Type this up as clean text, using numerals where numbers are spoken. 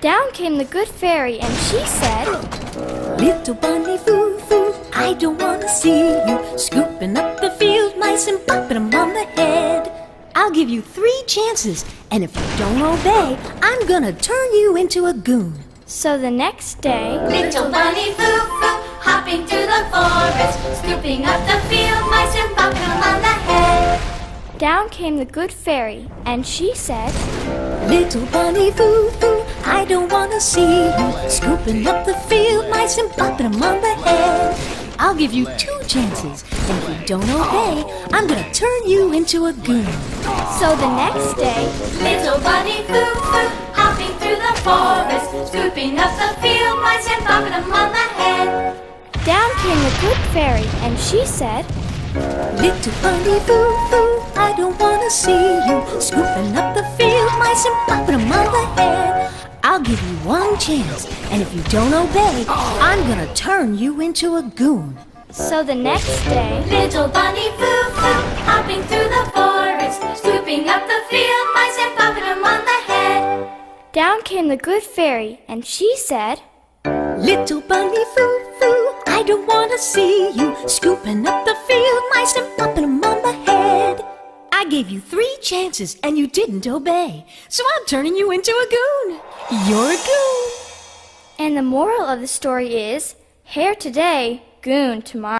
Down came the good fairy, and she said, Little bunny foo-foo, I don't wanna see you scooping up the field mice and bopping them on the head. I'll give you 3 chances, and if you don't obey, I'm gonna turn you into a goon. So the next day, Little bunny foo-foo, hopping through the forest, scooping up the field mice and bopping them on the head. down came the good fairy, and she said, Little bunny foo-foo, I don't wanna see you scooping up the field mice and bopping them on the head. I'll give you 2 chances, and if you don't obey, I'm gonna turn you into a goon. so the next day, Little bunny foo-foo, hopping through the forest, scooping up the field mice and bopping them on the head. down came the good fairy, and she said, Little bunny foo-foo, I don't wanna see you scooping up the field mice and bopping them on the head. I'll give you 1 chance, and if you don't obey, I'm gonna turn you into a goon. so the next day, Little bunny foo-foo, hopping through the forest, scooping up the field mice and bopping them on the head. down came the good fairy, and she said, Little bunny foo-foo, I don't wanna see you scooping up the field mice and bopping them on the head. I gave you 3 chances and you didn't obey, so I'm turning you into a goon. You're a goon. and the moral of the story is, hare today, goon tomorrow.